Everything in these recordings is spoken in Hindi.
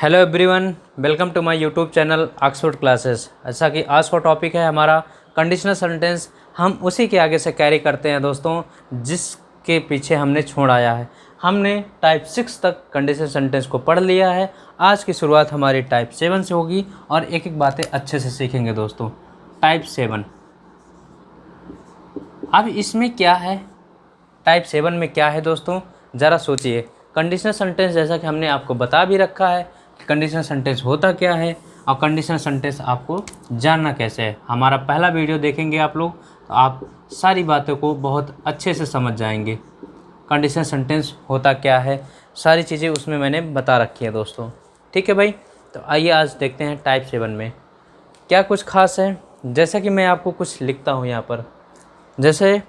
Hello everyone, welcome to my YouTube channel Oxford classes. ऐसा कि आज का टॉपिक है हमारा कंडीशनल सेंटेंस। हम उसी के आगे से कैरी करते हैं दोस्तों, जिसके पीछे हमने छोड़ाया है। हमने टाइप 6 तक कंडीशनल सेंटेंस को पढ़ लिया है। आज की शुरुआत हमारी टाइप 7 से होगी और एक एक बातें अच्छे से सीखेंगे दोस्तों। टाइप 7, अब इसमें क्या है, टाइप 7 में क्या है दोस्तों, ज़रा सोचिए। कंडीशनल सेंटेंस जैसा कि हमने आपको बता भी रखा है कि कंडीशनल सेंटेंस होता क्या है और कंडीशनल सेंटेंस आपको जानना कैसे है। हमारा पहला वीडियो देखेंगे आप लोग तो आप सारी बातों को बहुत अच्छे से समझ जाएंगे। कंडीशनल सेंटेंस होता क्या है, सारी चीज़ें उसमें मैंने बता रखी है दोस्तों। ठीक है भाई, तो आइए आज देखते हैं टाइप 7 में क्या कुछ खास है। जैसा कि मैं आपको कुछ लिखता हूँ यहाँ पर, जैसे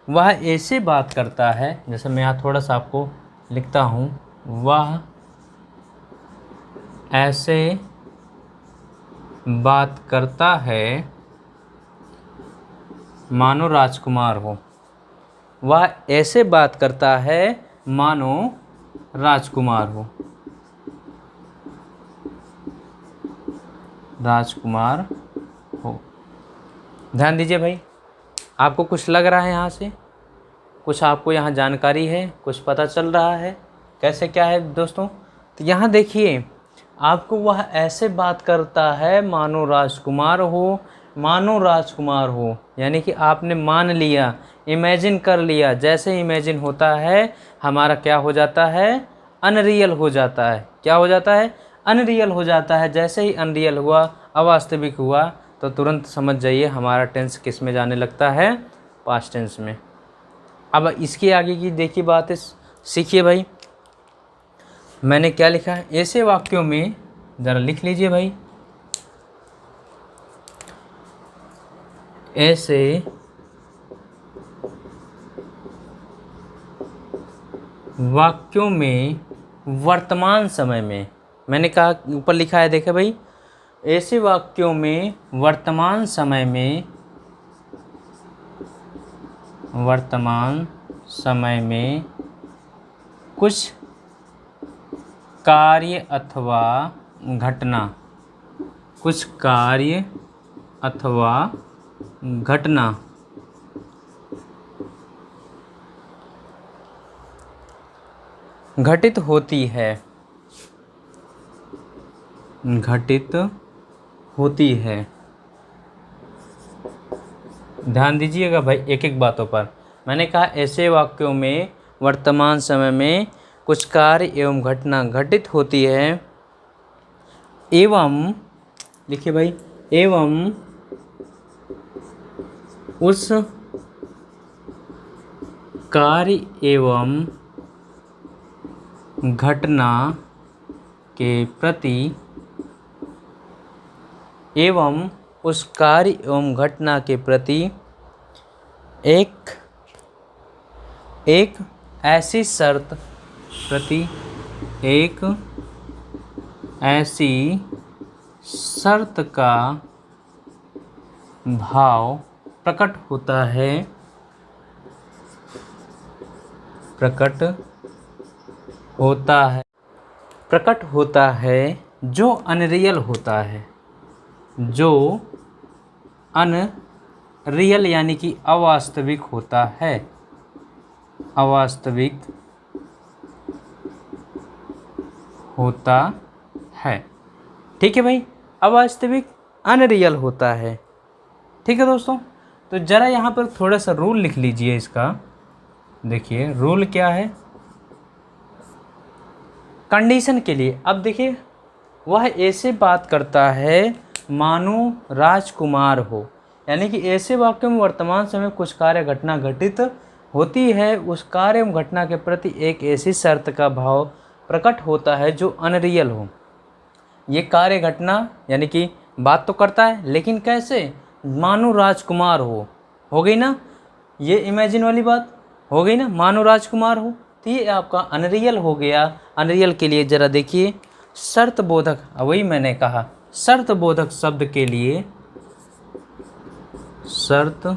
वह ऐसे बात करता है, जैसे मैं यहाँ थोड़ा सा आपको लिखता हूँ, वह ऐसे बात करता है मानो राजकुमार हो। वह ऐसे बात करता है मानो राजकुमार हो। राजकुमार हो, ध्यान दीजिए भाई। आपको कुछ लग रहा है यहाँ से, कुछ आपको यहाँ जानकारी है, कुछ पता चल रहा है कैसे क्या है दोस्तों। तो यहाँ देखिए, आपको वह ऐसे बात करता है मानो राजकुमार हो। मानो राजकुमार हो यानी कि आपने मान लिया, इमेजिन कर लिया। जैसे इमेजिन होता है हमारा क्या हो जाता है, अनरियल हो जाता है। क्या हो जाता है, अनरियल हो जाता है। जैसे ही अनरियल हुआ, अवास्तविक हुआ, तो तुरंत समझ जाइए हमारा टेंस किस में जाने लगता है, पास्ट टेंस में। अब इसके आगे की देखिए बातें सीखिए भाई। मैंने क्या लिखा है, ऐसे वाक्यों में ज़रा लिख लीजिए भाई। ऐसे वाक्यों में वर्तमान समय में, मैंने कहा ऊपर लिखा है देखे भाई, ऐसे वाक्यों में वर्तमान समय में, वर्तमान समय में कुछ कार्य अथवा घटना, कुछ कार्य अथवा घटना घटित होती है, घटित होती है। ध्यान दीजिएगा भाई एक एक बातों पर। मैंने कहा ऐसे वाक्यों में वर्तमान समय में कुछ कार्य एवं घटना घटित होती है, एवं लिखिए भाई, एवं उस कार्य एवं घटना के प्रति, एवं उस कार्य एवं घटना के प्रति एक ऐसी शर्त प्रति, एक ऐसी शर्त का भाव प्रकट होता है, प्रकट होता है, प्रकट होता है, जो अनरियल होता है, जो अनरियल यानी कि अवास्तविक होता है, अवास्तविक होता है। ठीक है भाई, अवास्तविक अनरियल होता है। ठीक है दोस्तों, तो ज़रा यहाँ पर थोड़ा सा रूल लिख लीजिए इसका। देखिए रूल क्या है कंडीशन के लिए। अब देखिए, वह ऐसे बात करता है मानो राजकुमार हो, यानी कि ऐसे वाक्यों में वर्तमान समय कुछ कार्य घटना घटित होती है, उस कार्य एवं घटना के प्रति एक ऐसी शर्त का भाव प्रकट होता है जो अनरियल हो। ये कार्य घटना यानी कि बात तो करता है, लेकिन कैसे, मानो राजकुमार हो गई ना, ये इमेजिन वाली बात हो गई ना, मानो राजकुमार हो। तो ये आपका अनरियल हो गया। अनरियल के लिए ज़रा देखिए, शर्त बोधक, वही मैंने कहा शर्त बोधक शब्द के लिए, शर्त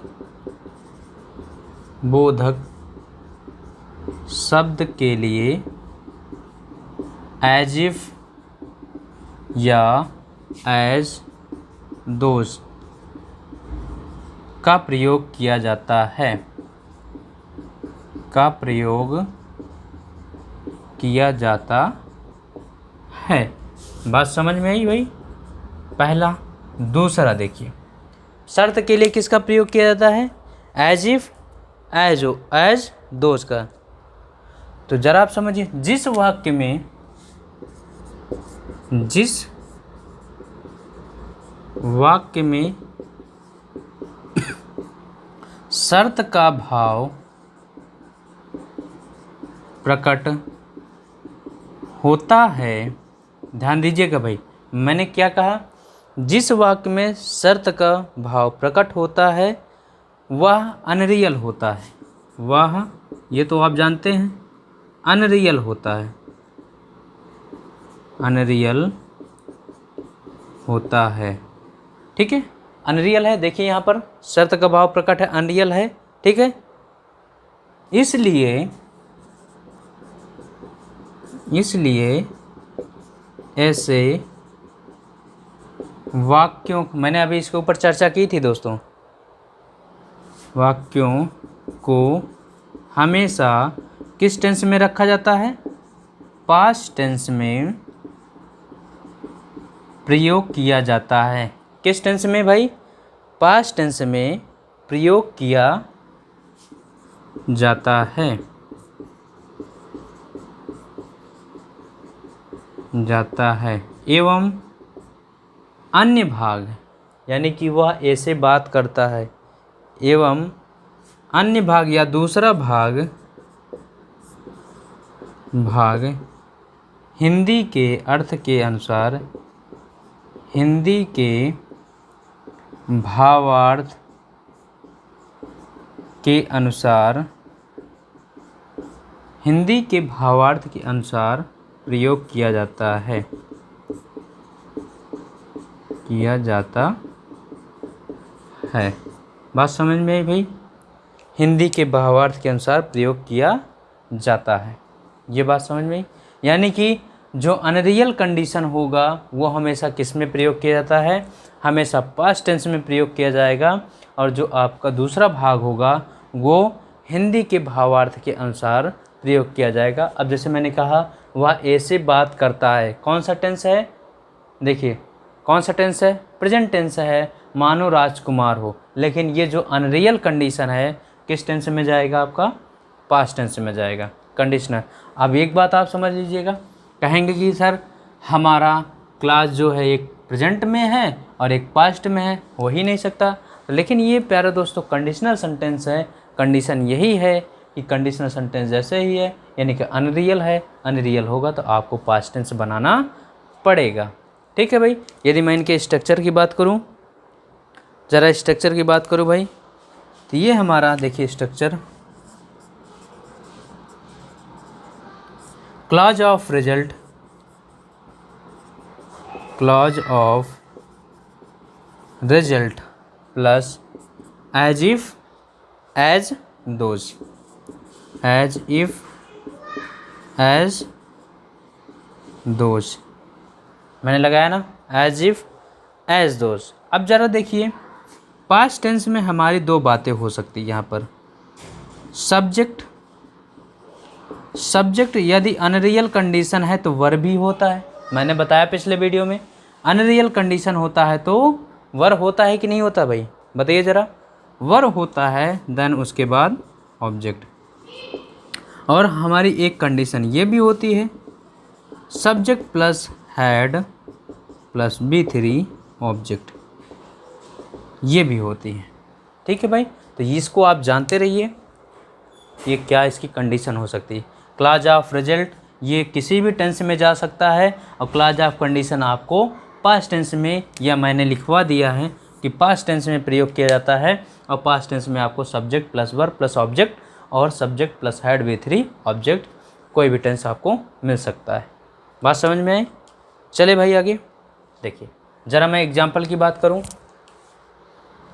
बोधक शब्द के लिए एज इफ या एज दोज का प्रयोग किया जाता है, का प्रयोग किया जाता है। बात समझ में आई भाई? पहला। दूसरा देखिए, शर्त के लिए किसका प्रयोग किया जाता है? एज इफ, एज हो, एज दोज का। तो जरा आप समझिए, जिस वाक्य में शर्त का भाव प्रकट होता है, ध्यान दीजिएगा भाई, मैंने क्या कहा? जिस वाक्य में शर्त का भाव प्रकट होता है वह अनरियल होता है, वह, ये तो आप जानते हैं, अनरियल होता है, अनरियल होता है। ठीक है, अनरियल है। देखिए यहाँ पर शर्त का भाव प्रकट है, अनरियल है। ठीक है, इसलिए ऐसे वाक्यों, मैंने अभी इसके ऊपर चर्चा की थी दोस्तों, वाक्यों को हमेशा किस टेंस में रखा जाता है? पास्ट टेंस में प्रयोग किया जाता है। किस टेंस में भाई? पास्ट टेंस में प्रयोग किया जाता है, एवं अन्य भाग, यानी कि वह ऐसे बात करता है, एवं अन्य भाग या दूसरा भाग हिंदी के अर्थ के अनुसार, हिंदी के भावार्थ के अनुसार, हिंदी के भावार्थ के अनुसार प्रयोग किया जाता है, किया जाता है। बात समझ में आई भाई? हिंदी के भावार्थ के अनुसार प्रयोग किया जाता है, ये बात समझ में आई? यानी कि जो अनरियल कंडीशन होगा वो हमेशा किस में प्रयोग किया जाता है? हमेशा पास्ट टेंस में प्रयोग किया जाएगा, और जो आपका दूसरा भाग होगा वो हिंदी के भावार्थ के अनुसार प्रयोग किया जाएगा। अब जैसे मैंने कहा, वह ऐसे बात करता है, कौन सा टेंस है? देखिए कौन सा टेंस है? प्रेजेंट टेंस है, मानो राजकुमार हो। लेकिन ये जो अनरियल कंडीशन है किस टेंस में जाएगा? आपका पास्ट टेंस में जाएगा, कंडीशनल। अब एक बात आप समझ लीजिएगा, कहेंगे कि सर हमारा क्लास जो है एक प्रेजेंट में है और एक पास्ट में है, हो ही नहीं सकता। लेकिन ये प्यारे दोस्तों कंडीशनल सेंटेंस है, कंडीशन यही है कि कंडीशनल सेंटेंस जैसे ही है, यानी कि अनरियल है, अनरियल होगा तो आपको पास्ट टेंस बनाना पड़ेगा। ठीक है भाई। यदि मैं इनके स्ट्रक्चर की बात करूं, ज़रा स्ट्रक्चर की बात करूं भाई, तो ये हमारा देखिए structure, clause of result, clause of result plus as if, as though, as if, as though, मैंने लगाया ना, एज इफ, एज दोज। अब ज़रा देखिए, पास्ट टेंस में हमारी दो बातें हो सकती है यहाँ पर। सब्जेक्ट, सब्जेक्ट यदि अनरियल कंडीशन है तो वर्ब भी होता है, मैंने बताया पिछले वीडियो में। अनरियल कंडीशन होता है तो वर्ब होता है कि नहीं होता भाई? बताइए ज़रा। वर्ब होता है, देन उसके बाद ऑब्जेक्ट। और हमारी एक कंडीशन ये भी होती है, subject plus head plus B3 object, ये भी होती है। ठीक है भाई, तो इसको आप जानते रहिए, ये क्या इसकी कंडीशन हो सकती है। क्लॉज ऑफ रिजल्ट ये किसी भी टेंस में जा सकता है, और क्लॉज ऑफ कंडीशन आपको पास्ट टेंस में, या मैंने लिखवा दिया है कि पास्ट टेंस में प्रयोग किया जाता है, और पास्ट टेंस में आपको subject plus verb plus object और subject plus had B3 object, कोई भी टेंस आपको मिल सकता है। बात समझ में आई? चले भाई आगे देखिए, ज़रा मैं एग्जाम्पल की बात करूं,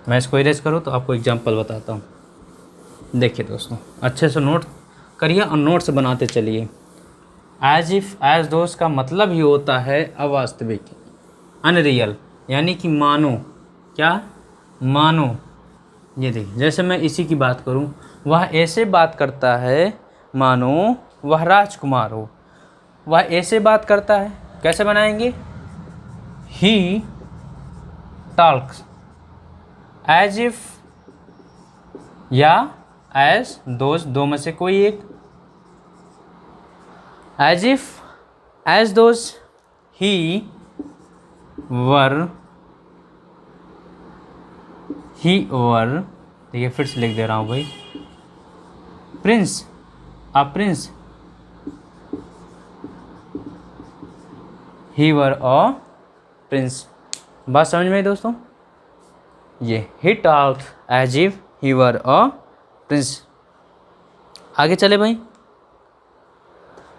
मैं इसको इरेज करूं तो आपको एग्जाम्पल बताता हूं। देखिए दोस्तों, अच्छे से नोट करिए और नोट्स बनाते चलिए। एज इफ़, एज दोस्त का मतलब ही होता है अवास्तविक, अनरियल यानी कि मानो, क्या मानो। ये देखिए, जैसे मैं इसी की बात करूं, वह ऐसे बात करता है मानो वह राजकुमार हो। वह ऐसे बात करता है, कैसे बनाएंगे? ही टॉक्स एज इफ, या एज दोज, दो में से कोई एक। As if, as though, he were, देखिए फिर से लिख दे रहा हूँ भाई, prince, a prince, he were a prince. बात समझ में आई दोस्तों? ये he talks as if he were a prince. आगे चले भाई।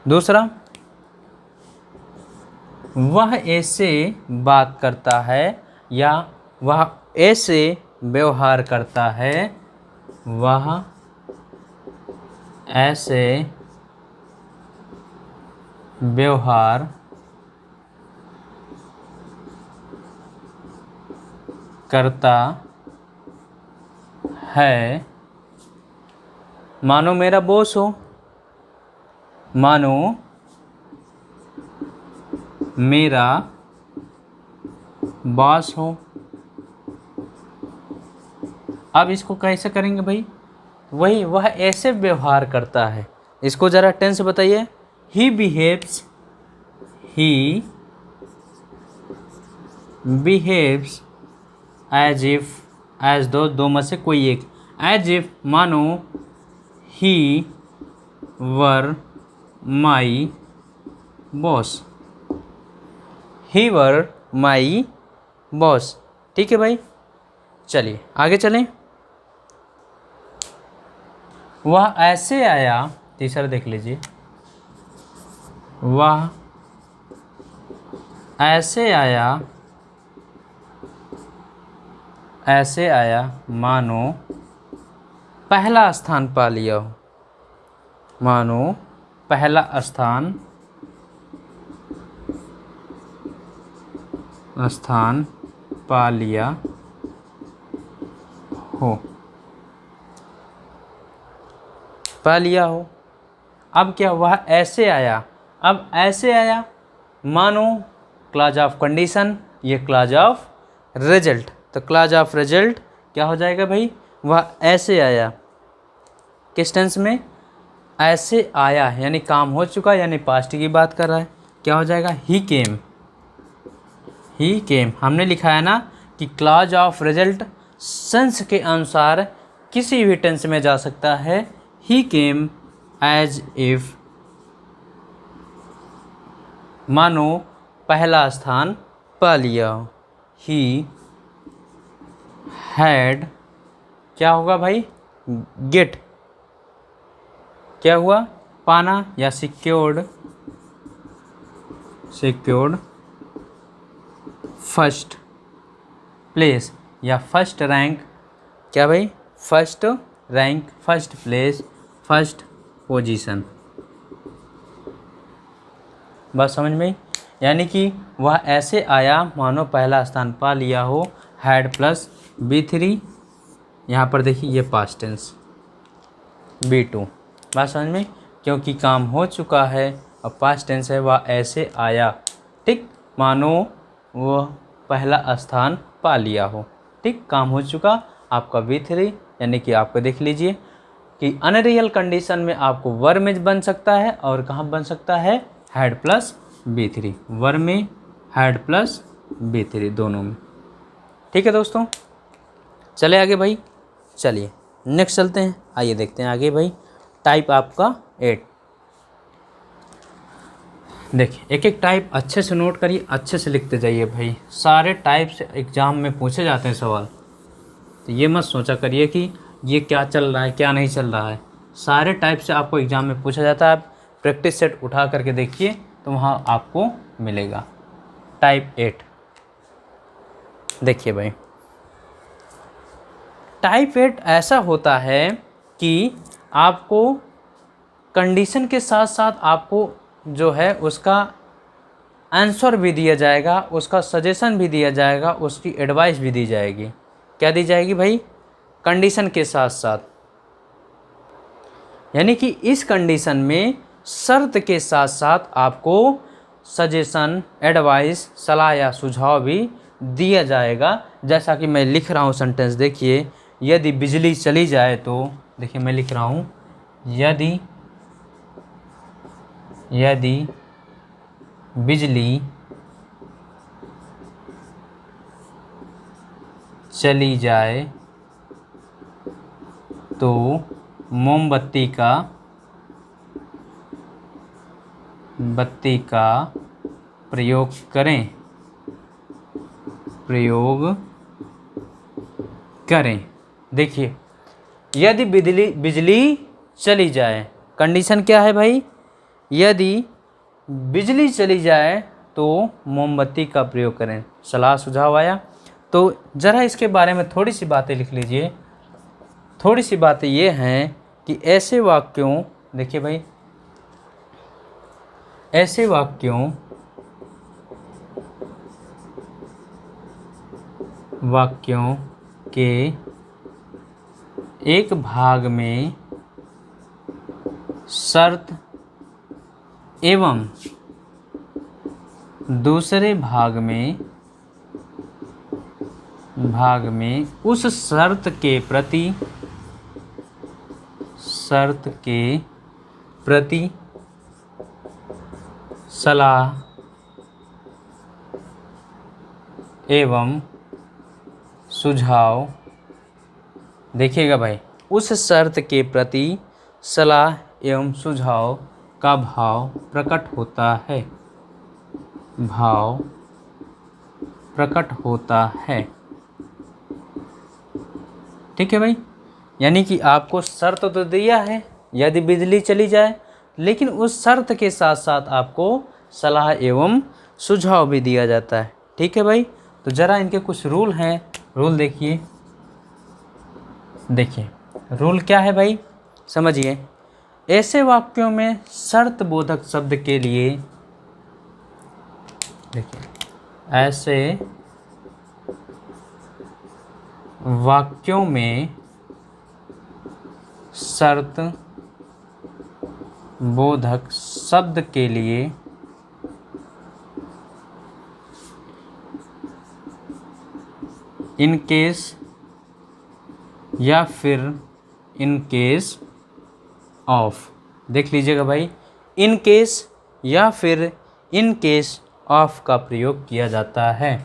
दूसरा, वह ऐसे बात करता है या वह ऐसे व्यवहार करता है, वह ऐसे व्यवहार करता है मानो मेरा बॉस हो, मानो मेरा बॉस हो। अब इसको कैसे करेंगे भाई? वही, वह ऐसे व्यवहार करता है। इसको ज़रा टेंस बताइए। He behaves, he behaves as if, as दो में से कोई एक, एज इफ मानो ही वर my boss, he were my boss. ठीक है भाई, चलिए आगे चलें। वह ऐसे आया, तीसरा देख लीजिए, वह ऐसे आया, ऐसे आया मानो पहला स्थान पा लिया हो, मानो पहला स्थान पा लिया हो, पा लिया हो। अब क्या, वह ऐसे आया, अब ऐसे आया मानो क्लॉज ऑफ कंडीशन, ये क्लॉज ऑफ रिजल्ट, तो क्लॉज ऑफ रिजल्ट क्या हो जाएगा भाई? वह ऐसे आया, किस टेंस में? ऐसे आया, यानी काम हो चुका, यानी पास्ट की बात कर रहा है। क्या हो जाएगा? ही केम, ही केम। हमने लिखा है ना कि क्लॉज ऑफ रिजल्ट सेंस के अनुसार किसी भी टेंस में जा सकता है। ही केम एज इफ, मानो पहला स्थान पा लिया। ही हैड, क्या होगा भाई? गेट, क्या हुआ? पाना, या सिक्योर्ड, फर्स्ट प्लेस या फर्स्ट रैंक, क्या भाई? First rank, first place, first position. बात समझ में? यानी कि वह ऐसे आया मानो पहला स्थान पा लिया हो। हैड प्लस B3, यहाँ पर देखिए ये पास्ट टेंस B2। बात समझ में? क्योंकि काम हो चुका है और पास्ट टेंस है, वह ऐसे आया। ठीक, मानो वह पहला स्थान पा लिया हो। ठीक, काम हो चुका आपका B3, यानी कि आपको देख लीजिए कि अनरियल कंडीशन में आपको वर में बन सकता है और कहाँ बन सकता है? हैड प्लस B3, वर में हैड प्लस B3 दोनों में। ठीक है दोस्तों, चले आगे भाई। चलिए नेक्स्ट चलते हैं, आइए देखते हैं आगे भाई। टाइप आपका 8। देखिए एक एक टाइप अच्छे से नोट करिए, अच्छे से लिखते जाइए भाई। सारे टाइप से एग्ज़ाम में पूछे जाते हैं सवाल, तो ये मत सोचा करिए कि ये क्या चल रहा है क्या नहीं चल रहा है। सारे टाइप से आपको एग्ज़ाम में पूछा जाता है। आप प्रैक्टिस सेट उठा करके देखिए तो वहाँ आपको मिलेगा। टाइप 8 देखिए भाई, टाइप 8 ऐसा होता है कि आपको कंडीशन के साथ साथ आपको जो है उसका आंसर भी दिया जाएगा, उसका सजेशन भी दिया जाएगा, उसकी एडवाइस भी दी जाएगी। क्या दी जाएगी भाई? कंडीशन के साथ साथ। यानी कि इस कंडीशन में शर्त के साथ साथ आपको सजेशन, एडवाइस, सलाह या सुझाव भी दिया जाएगा। जैसा कि मैं लिख रहा हूँ सेंटेंस, देखिए, यदि बिजली चली जाए तो, देखिए मैं लिख रहा हूँ, यदि बिजली चली जाए तो मोमबत्ती का प्रयोग करें। देखिए, यदि बिजली चली जाए, कंडीशन क्या है भाई? यदि बिजली चली जाए तो मोमबत्ती का प्रयोग करें। सलाह सुझाव आया। तो ज़रा इसके बारे में थोड़ी सी बातें लिख लीजिए। थोड़ी सी बातें ये हैं कि ऐसे वाक्यों, देखिए भाई, ऐसे वाक्यों के एक भाग में शर्त एवं दूसरे भाग में उस शर्त के प्रति सलाह एवं सुझाव, देखिएगा भाई, उस शर्त के प्रति सलाह एवं सुझाव का भाव प्रकट होता है। ठीक है भाई। यानी कि आपको शर्त तो दिया है यदि बिजली चली जाए, लेकिन उस शर्त के साथ साथ आपको सलाह एवं सुझाव भी दिया जाता है। ठीक है भाई। तो ज़रा इनके कुछ रूल हैं। रूल देखिए रूल क्या है भाई, समझिए। ऐसे वाक्यों में शर्त बोधक शब्द के लिए, देखिए, ऐसे वाक्यों में शर्त बोधक शब्द के लिए इन केस या फिर इन केस ऑफ, देख लीजिएगा भाई, इन केस या फिर इन केस ऑफ का प्रयोग किया जाता है।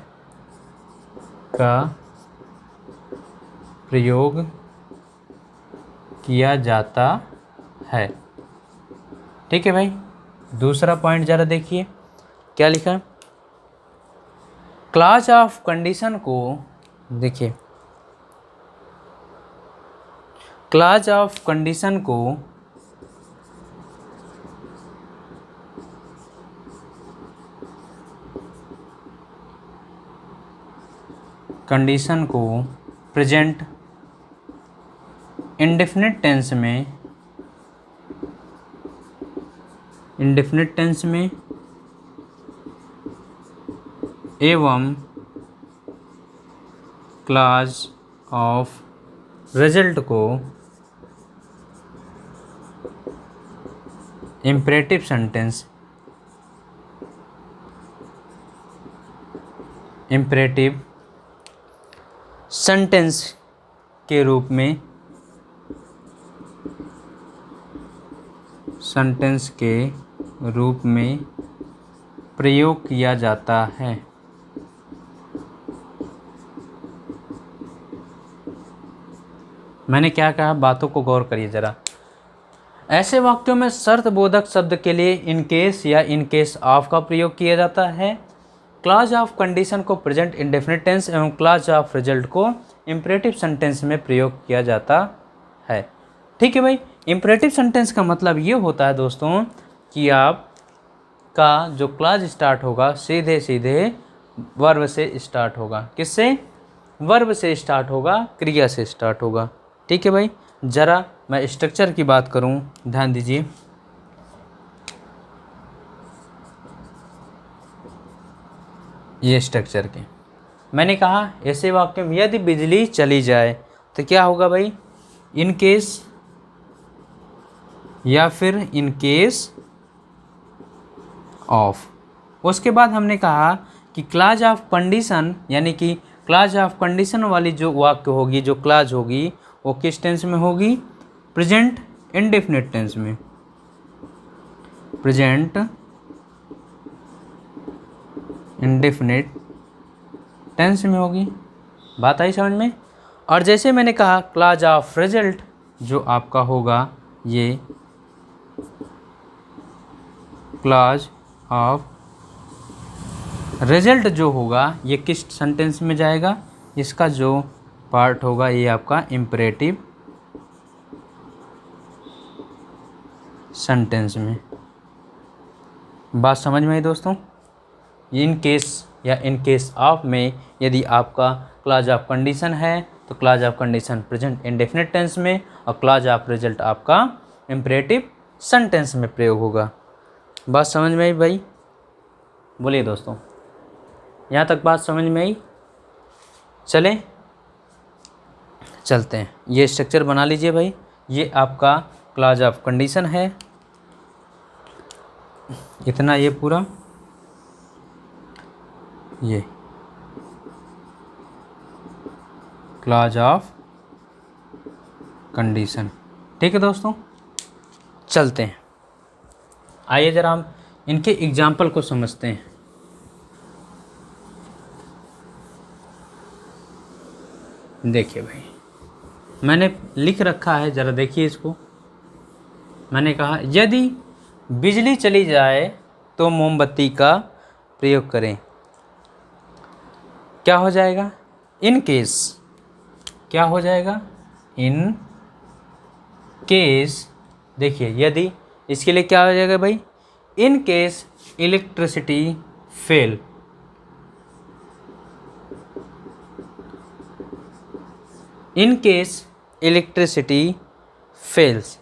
ठीक है भाई। दूसरा पॉइंट ज़रा देखिए क्या लिखा। क्लॉज ऑफ कंडीशन को, देखिए, क्लॉज ऑफ कंडीशन को प्रेजेंट इंडेफिनिट टेंस में एवं क्लॉज ऑफ रिजल्ट को इम्परेटिव सेंटेंस के रूप में प्रयोग किया जाता है। मैंने क्या कहा, बातों को गौर करिए ज़रा। ऐसे वाक्यों में शर्त बोधक शब्द के लिए इन केस या इन केस ऑफ का प्रयोग किया जाता है। क्लॉज ऑफ कंडीशन को प्रेजेंट इंडेफिनिट टेंस एवं क्लॉज ऑफ रिजल्ट को इम्परेटिव सेंटेंस में प्रयोग किया जाता है। ठीक है भाई। इम्परेटिव सेंटेंस का मतलब ये होता है दोस्तों कि आपका जो क्लॉज स्टार्ट होगा सीधे सीधे वर्ब से स्टार्ट होगा। किससे? वर्ब से स्टार्ट होगा, क्रिया से स्टार्ट होगा। ठीक है भाई। ज़रा मैं स्ट्रक्चर की बात करूं, ध्यान दीजिए। ये स्ट्रक्चर के। मैंने कहा ऐसे वाक्य में यदि बिजली चली जाए तो क्या होगा भाई, इन केस या फिर इन केस ऑफ। उसके बाद हमने कहा कि क्लॉज ऑफ कंडीशन, यानी कि क्लॉज ऑफ कंडीशन वाली जो वाक्य होगी, जो क्लॉज होगी, वो किस टेंस में होगी, प्रेजेंट इंडेफिनिट टेंस में, प्रेजेंट इंडेफिनिट टेंस में होगी। बात आई समझ में। और जैसे मैंने कहा क्लॉज ऑफ रिजल्ट जो आपका होगा, ये क्लॉज ऑफ रिजल्ट जो होगा ये किस सेंटेंस में जाएगा, इसका जो पार्ट होगा ये आपका इम्परेटिव सेंटेंस में। बात समझ में आई दोस्तों। इन केस या इन केस ऑफ में यदि आपका क्लॉज ऑफ कंडीशन है तो clause of condition present indefinite tense में, और क्लॉज ऑफ रिजल्ट आपका इम्परेटिव सेंटेंस में प्रयोग होगा। बात समझ में आई भाई, बोलिए दोस्तों, यहाँ तक बात समझ में आई। चलते हैं, ये स्ट्रक्चर बना लीजिए भाई। ये आपका क्लॉज ऑफ कंडीशन है, इतना ये पूरा, ये क्लॉज ऑफ कंडीशन। ठीक है दोस्तों, चलते हैं, आइए ज़रा हम इनके एग्जाम्पल को समझते हैं। देखिए भाई, मैंने लिख रखा है, ज़रा देखिए इसको। मैंने कहा यदि बिजली चली जाए तो मोमबत्ती का प्रयोग करें। क्या हो जाएगा, इन केस, क्या हो जाएगा, इन केस। देखिए यदि, इसके लिए क्या हो जाएगा भाई, in case electricity fail, in case electricity fails,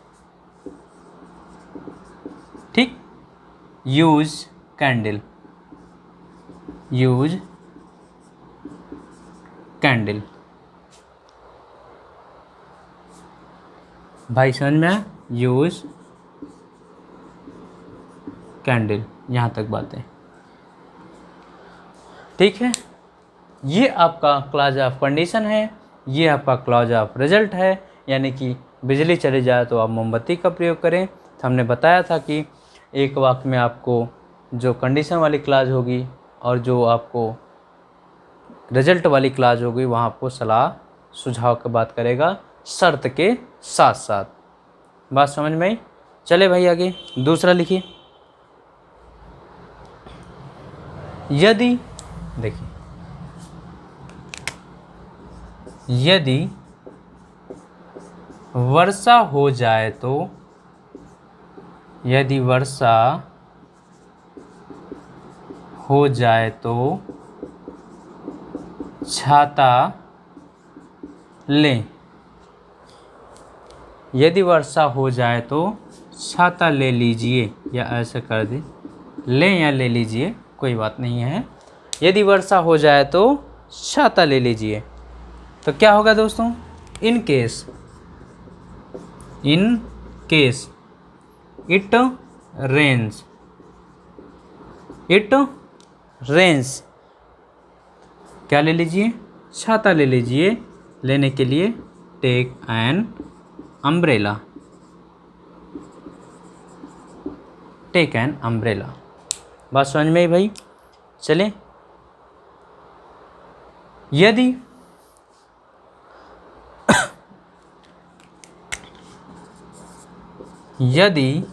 ठीक, यूज कैंडल, यूज कैंडल। भाई समझ में आया, यूज कैंडल, यहाँ तक बातें ठीक है। ये आपका क्लॉज ऑफ कंडीशन है, ये आपका क्लॉज ऑफ रिजल्ट है, यानी कि बिजली चली जाए तो आप मोमबत्ती का प्रयोग करें। तो हमने बताया था कि एक वाक्य में आपको जो कंडीशन वाली क्लॉज होगी और जो आपको रिजल्ट वाली क्लॉज होगी वहाँ आपको सलाह सुझाव की बात करेगा, शर्त के साथ साथ। बात समझ में आई। चले भाई आगे दूसरा लिखिए। यदि, देखिए, यदि वर्षा हो जाए तो, यदि वर्षा हो जाए तो छाता लें। यदि वर्षा हो जाए तो छाता ले लीजिए, या ऐसे कर दे, लें या ले लीजिए, कोई बात नहीं है। यदि वर्षा हो जाए तो छाता ले लीजिए। तो क्या होगा दोस्तों, in case, in case it rains, it rains, क्या ले लीजिए, छाता ले लीजिए। लेने के लिए take an umbrella, take an umbrella. बात समझ में आई भाई। चलें, यदि यदि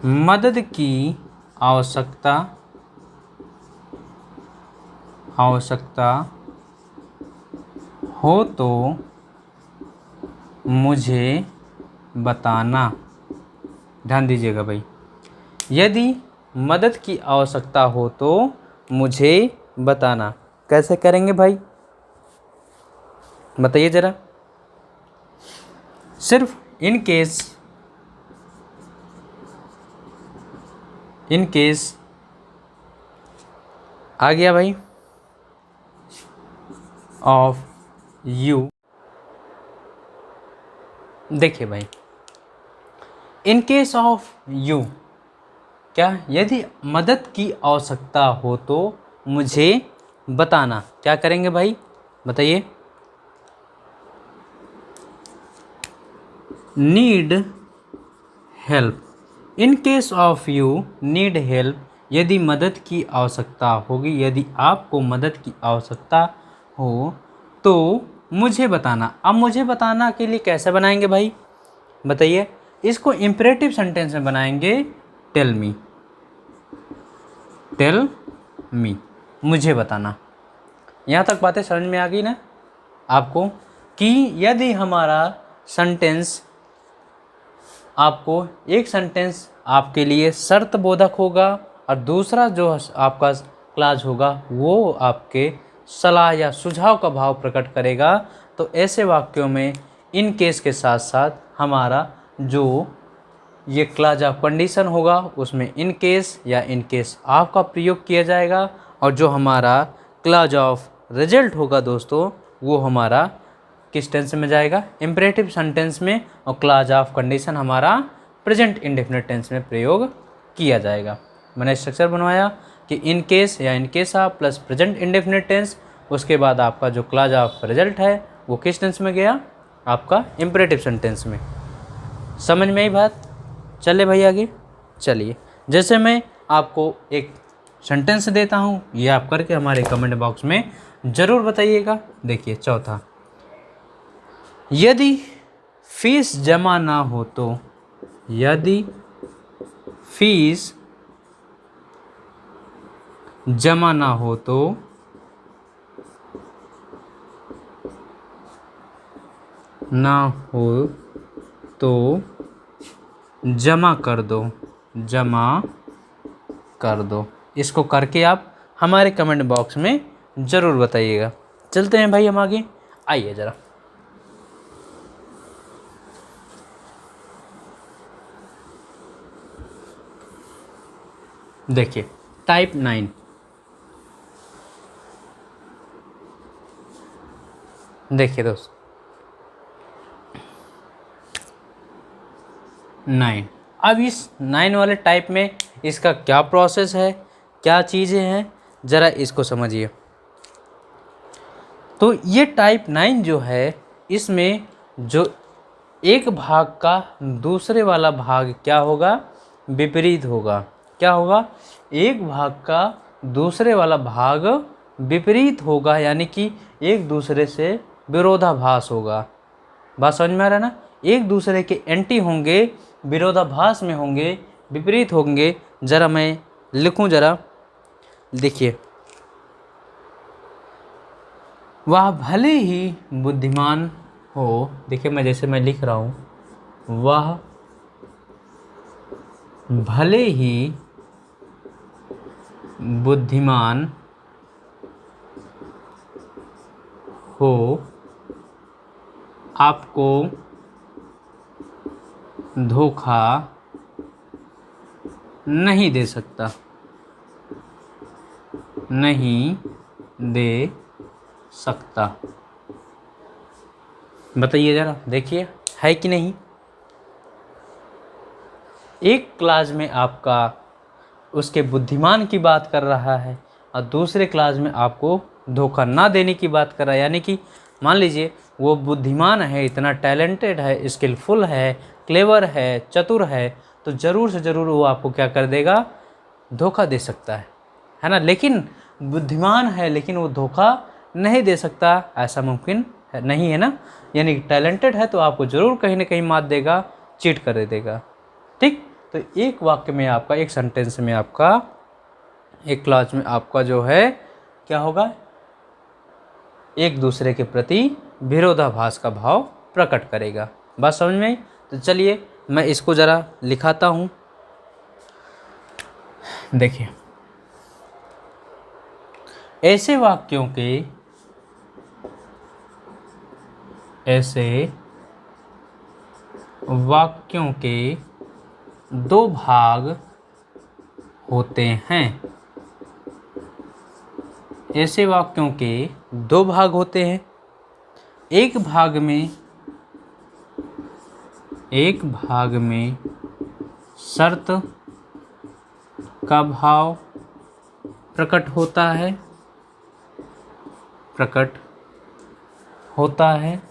मदद की आवश्यकता हो तो मुझे बताना। ध्यान दीजिएगा भाई, यदि मदद की आवश्यकता हो तो मुझे बताना। कैसे करेंगे भाई, बताइए ज़रा। सिर्फ इन केस आ गया भाई, ऑफ यू। देखिए भाई, इन केस ऑफ यू, क्या यदि मदद की आवश्यकता हो तो मुझे बताना। क्या करेंगे भाई, बताइए। Need help, in case of you need help, यदि मदद की आवश्यकता होगी, यदि आपको मदद की आवश्यकता हो तो मुझे बताना। अब मुझे बताना के लिए कैसे बनाएंगे भाई, बताइए। इसको इम्परेटिव सेंटेंस में बनाएंगे, टेल मी, टेल मी, मुझे बताना। यहाँ तक बातें समझ में आ गई ना आपको, कि यदि हमारा सेंटेंस, आपको एक सेंटेंस आपके लिए शर्त बोधक होगा और दूसरा जो आपका क्लाज होगा वो आपके सलाह या सुझाव का भाव प्रकट करेगा, तो ऐसे वाक्यों में इन केस के साथ साथ हमारा जो ये क्लाज ऑफ कंडीशन होगा उसमें इन केस या इन केस आपका प्रयोग किया जाएगा, और जो हमारा क्लाज ऑफ रिजल्ट होगा दोस्तों वो हमारा किस टेंस में जाएगा, इम्परेटिव सेंटेंस में, और क्लाज ऑफ कंडीशन हमारा प्रेजेंट इंडेफिनिट टेंस में प्रयोग किया जाएगा। मैंने स्ट्रक्चर बनवाया कि इन केस या in case of plus present indefinite tense, उसके बाद आपका जो क्लाज ऑफ रिजल्ट है वो किस टेंस में गया, आपका इम्परेटिव सेंटेंस में। समझ में आई बात, चले भाई आगे चलिए। जैसे मैं आपको एक सेंटेंस देता हूँ, ये आप करके हमारे कमेंट बॉक्स में ज़रूर बताइएगा। देखिए चौथा, यदि फीस जमा ना हो तो, यदि फीस जमा ना हो तो जमा कर दो, जमा कर दो। इसको करके आप हमारे कमेंट बॉक्स में ज़रूर बताइएगा। चलते हैं भाई हम आगे, आइए ज़रा। देखिए टाइप 9, देखिए दोस्त 9। अब इस 9 वाले टाइप में इसका क्या प्रोसेस है, क्या चीज़ें हैं, ज़रा इसको समझिए। तो ये टाइप 9 जो है, इसमें जो एक भाग का दूसरे वाला भाग क्या होगा, विपरीत होगा। क्या होगा, एक भाग का दूसरे वाला भाग विपरीत होगा, यानी कि एक दूसरे से विरोधाभास होगा। बात समझ में आ रहा है ना, एक दूसरे के एंटी होंगे, विरोधाभास में होंगे, विपरीत होंगे। ज़रा मैं लिखूं, ज़रा देखिए। वह भले ही बुद्धिमान हो, देखिए मैं जैसे मैं लिख रहा हूँ, वह भले ही बुद्धिमान हो, आपको धोखा नहीं दे सकता, नहीं दे सकता। बताइए ज़रा, देखिए है कि नहीं। एक क्लास में आपका उसके बुद्धिमान की बात कर रहा है और दूसरे क्लास में आपको धोखा ना देने की बात कर रहा है। यानी कि मान लीजिए वो बुद्धिमान है, इतना टैलेंटेड है, स्किलफुल है, क्लेवर है, चतुर है, तो ज़रूर से ज़रूर वो आपको क्या कर देगा, धोखा दे सकता है ना। लेकिन बुद्धिमान है लेकिन वो धोखा नहीं दे सकता, ऐसा मुमकिन नहीं है ना। यानी टैलेंटेड है तो आपको ज़रूर कहीं ना कहीं मात देगा, चीट कर देगा। ठीक, तो एक वाक्य में आपका, एक सेंटेंस में आपका, एक क्लॉज में आपका जो है क्या होगा, एक दूसरे के प्रति विरोधाभास का भाव प्रकट करेगा। बात समझ में आई। तो चलिए मैं इसको ज़रा लिखाता हूँ। देखिए, ऐसे वाक्यों के दो भाग होते हैं। ऐसे वाक्यों के दो भाग होते हैं। एक भाग में शर्त का भाव प्रकट होता है।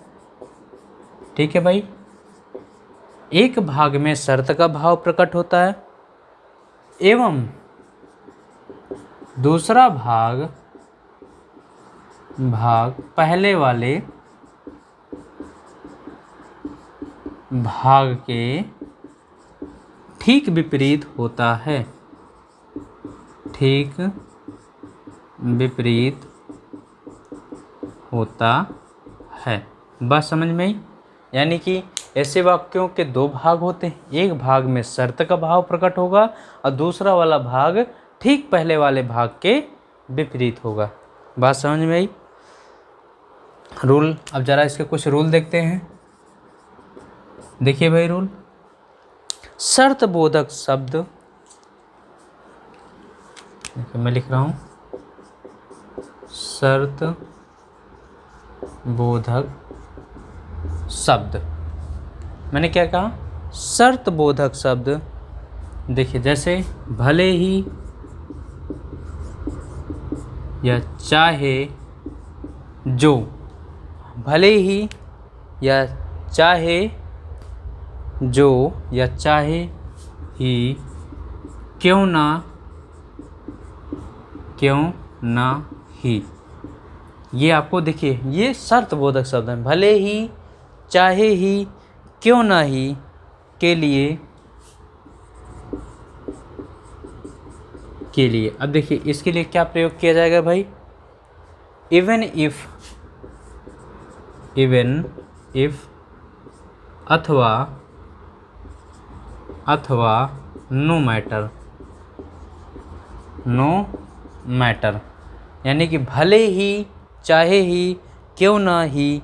ठीक है भाई, एक भाग में शर्त का भाव प्रकट होता है एवं दूसरा भाग पहले वाले भाग के ठीक विपरीत होता है। ठीक विपरीत होता है। बात समझ में आई? यानी कि ऐसे वाक्यों के दो भाग होते हैं। एक भाग में शर्त का भाव प्रकट होगा और दूसरा वाला भाग ठीक पहले वाले भाग के विपरीत होगा। बात समझ में आई? रूल, अब जरा इसके कुछ रूल देखते हैं। देखिए भाई रूल, शर्त बोधक शब्द, मैं लिख रहा हूँ शर्त बोधक शब्द। मैंने क्या कहा? शर्त बोधक शब्द। देखिए जैसे भले ही या चाहे जो, भले ही या चाहे जो या चाहे ही, क्यों ना ही, ये आपको देखिए ये शर्त बोधक शब्द है। भले ही, चाहे ही, क्यों ना ही के लिए अब देखिए इसके लिए क्या प्रयोग किया जाएगा भाई? इवन इफ अथवा नो मैटर, यानी कि भले ही, चाहे ही, क्यों ना ही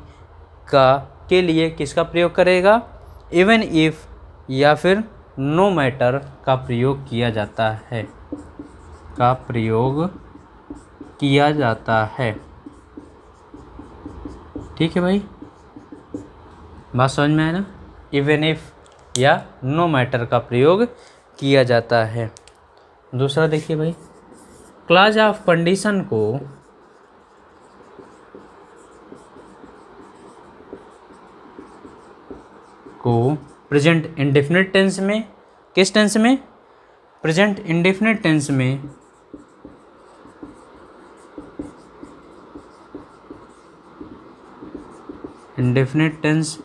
के लिए किसका प्रयोग करेगा? इवन इफ या फिर नो मैटर का प्रयोग किया जाता है। ठीक है भाई, बात समझ में आया ना? इवन इफ या नो मैटर का प्रयोग किया जाता है। दूसरा देखिए भाई, क्लॉज ऑफ कंडीशन को प्रेजेंट इंडेफिनिट टेंस में, किस टेंस में? प्रेजेंट इंडेफिनिट टेंस में इंडेफिनिट टेंस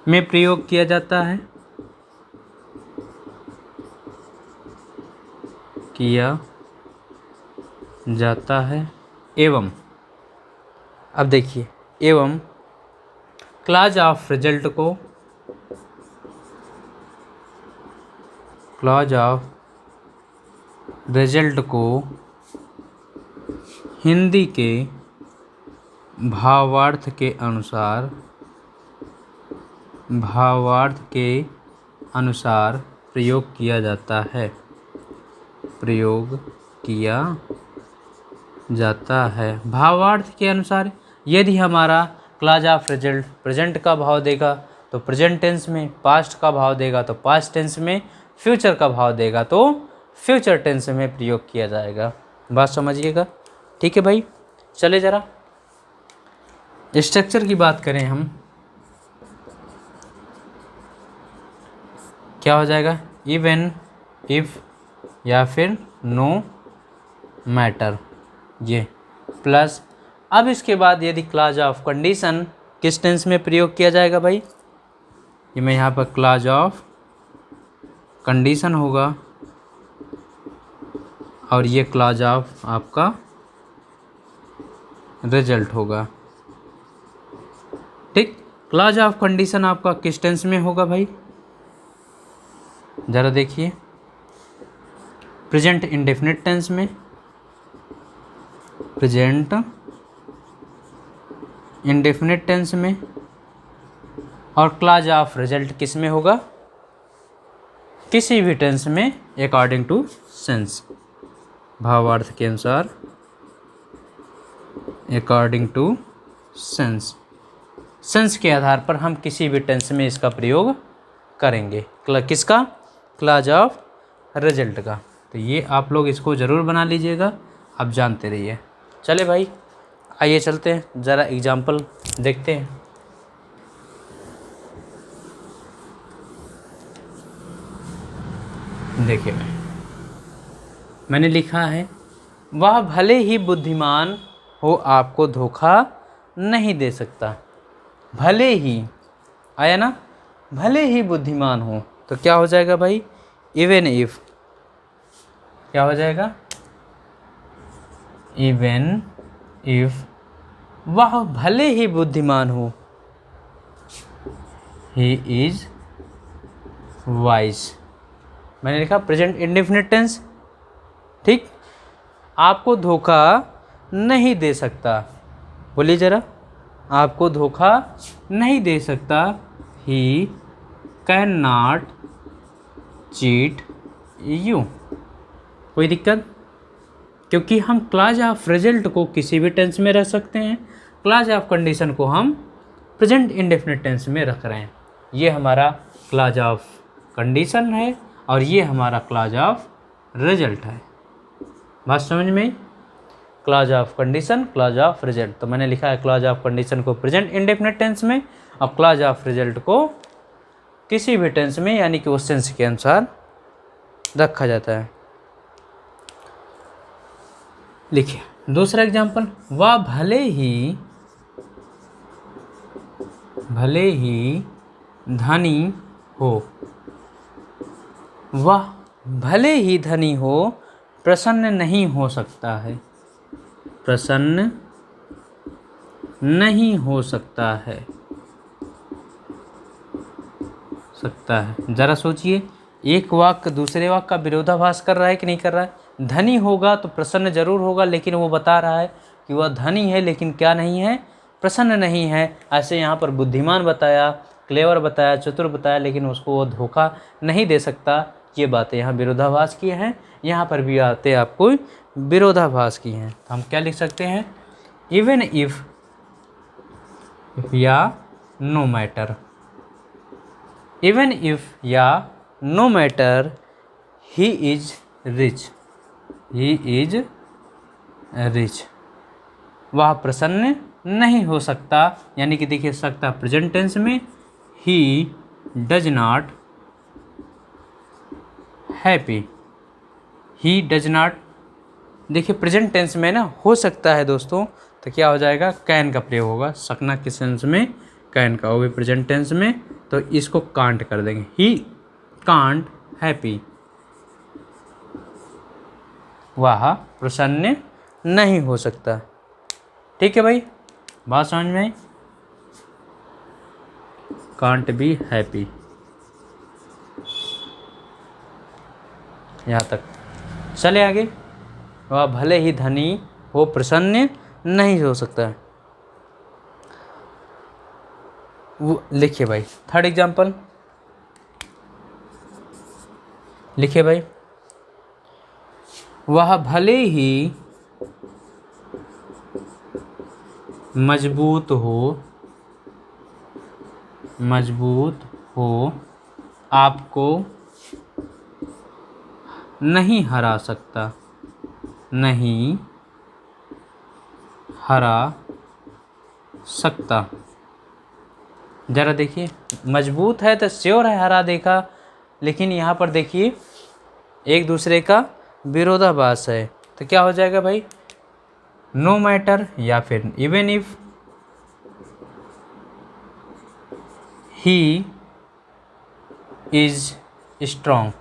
में प्रयोग किया जाता है एवं, अब देखिए एवं क्लॉज ऑफ रिजल्ट को हिंदी के भावार्थ के अनुसार प्रयोग किया जाता है। भावार्थ के अनुसार यदि हमारा क्लॉज ऑफ रिजल्ट प्रेजेंट का भाव देगा तो प्रेजेंट टेंस में, पास्ट का भाव देगा तो पास्ट टेंस में, फ्यूचर का भाव देगा तो फ्यूचर टेंस में प्रयोग किया जाएगा। बात समझिएगा? ठीक है भाई, चले जरा स्ट्रक्चर की बात करें हम, क्या हो जाएगा? इवन इफ या फिर नो मैटर, ये प्लस। अब इसके बाद यदि क्लॉज ऑफ कंडीशन किस टेंस में प्रयोग किया जाएगा भाई? ये मैं यहाँ पर क्लॉज ऑफ कंडीशन होगा और ये क्लॉज ऑफ आपका रिजल्ट होगा। ठीक, क्लॉज ऑफ कंडीशन आपका किस टेंस में होगा भाई? ज़रा देखिए, प्रेजेंट इंडेफिनिट टेंस में, प्रेजेंट इंडेफिनिट टेंस में, और क्लॉज ऑफ रिजल्ट किस में होगा? किसी भी टेंस में अकॉर्डिंग टू सेंस, भावार्थ के अनुसार, अकॉर्डिंग टू सेंस, सेंस के आधार पर हम किसी भी टेंस में इसका प्रयोग करेंगे। किसका? क्लॉज ऑफ रिजल्ट का। तो ये आप लोग इसको ज़रूर बना लीजिएगा, आप जानते रहिए। चले भाई, आइए चलते हैं, ज़रा एग्जाम्पल देखते हैं। देखिए मैंने लिखा है, वह भले ही बुद्धिमान हो आपको धोखा नहीं दे सकता। भले ही आया ना, भले ही बुद्धिमान हो, तो क्या हो जाएगा भाई? इवन इफ, क्या हो जाएगा? इवन इफ, वह भले ही बुद्धिमान हो, ही इज वाइज। मैंने लिखा प्रेजेंट इंडेफिनिट टेंस, ठीक। आपको धोखा नहीं दे सकता, बोलिए ज़रा, आपको धोखा नहीं दे सकता। He can not cheat you. कोई दिक्कत? क्योंकि हम क्लॉज ऑफ रिजल्ट को किसी भी टेंस में रख सकते हैं, क्लॉज ऑफ कंडीशन को हम प्रेजेंट इंडेफिनिट टेंस में रख रहे हैं। ये हमारा क्लॉज ऑफ कंडीशन है और ये हमारा क्लॉज ऑफ रिजल्ट है। बात समझ में? Clause of condition, clause of result. तो मैंने लिखा है क्लॉज ऑफ कंडीशन को प्रेजेंट इंडेफिनिट टेंस में और क्लॉज ऑफ रिजल्ट को किसी भी टेंस में, यानी कि उस टेंस के अनुसार रखा जाता है। लिखिए दूसरा एग्जाम्पल, वह भले ही धनी हो, वह भले ही धनी हो प्रसन्न नहीं हो सकता है, प्रसन्न नहीं हो सकता है, ज़रा सोचिए, एक वाक्य दूसरे वाक्य का विरोधाभास कर रहा है कि नहीं कर रहा है? धनी होगा तो प्रसन्न जरूर होगा, लेकिन वो बता रहा है कि वह धनी है लेकिन क्या नहीं है? प्रसन्न नहीं है। ऐसे यहाँ पर बुद्धिमान बताया, क्लेवर बताया, चतुर बताया, लेकिन उसको वो धोखा नहीं दे सकता। ये बातें यहाँ विरोधाभास की हैं, यहाँ पर भी आते आपको विरोधाभास की हैं। तो हम क्या लिख सकते हैं? इवन इफ या नो मैटर, इवन इफ या no matter he is rich, he is rich, वह प्रसन्न नहीं हो सकता, यानी कि देखिए सकता प्रेजेंट टेंस में, he does not happy, he does not. देखिए प्रेजेंट टेंस में ना हो सकता है दोस्तों, तो क्या हो जाएगा? कैन का प्रयोग होगा। सकना किस सेंस में? कैन का, वो भी प्रेजेंट टेंस में, तो इसको कांट कर देंगे, ही कांट हैप्पी, वह प्रसन्न नहीं हो सकता। ठीक है भाई, बात समझ में आई? कांट बी हैप्पी, यहाँ तक। चले आगे, वह भले ही धनी हो प्रसन्न नहीं हो सकता। वो लिखिए भाई थर्ड एग्जाम्पल, लिखिए भाई, वह भले ही मजबूत हो आपको नहीं हरा सकता, नहीं हरा सकता। ज़रा देखिए, मजबूत है तो श्योर है हरा देगा, लेकिन यहाँ पर देखिए एक दूसरे का विरोधाभास है, तो क्या हो जाएगा भाई? नो मैटर या फिर even if he is strong,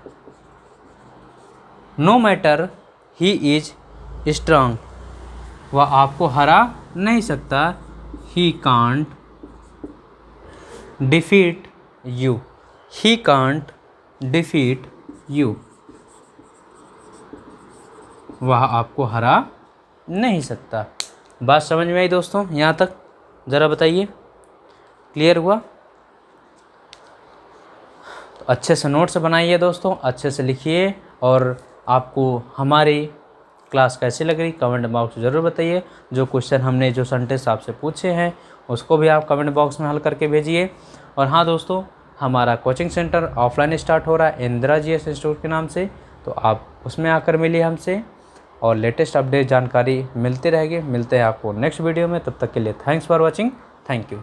no matter he is strong, वह आपको हरा नहीं सकता, he can't defeat you, he can't defeat you, वह आपको हरा नहीं सकता। बात समझ में आई दोस्तों? यहाँ तक ज़रा बताइए, क्लियर हुआ? तो अच्छे से नोट्स बनाइए दोस्तों, अच्छे से लिखिए। और आपको हमारी क्लास कैसी लग रही कमेंट बॉक्स में ज़रूर बताइए। जो क्वेश्चन हमने जो सेंटेंस आपसे पूछे हैं उसको भी आप कमेंट बॉक्स में हल करके भेजिए। और हाँ दोस्तों, हमारा कोचिंग सेंटर ऑफलाइन स्टार्ट हो रहा है इंदिरा GS इंस्टीट्यूट के नाम से, तो आप उसमें आकर मिलिए हमसे और लेटेस्ट अपडेट जानकारी मिलती रहेगी। मिलते हैं आपको नेक्स्ट वीडियो में, तब तक के लिए thanks for watching. Thank you.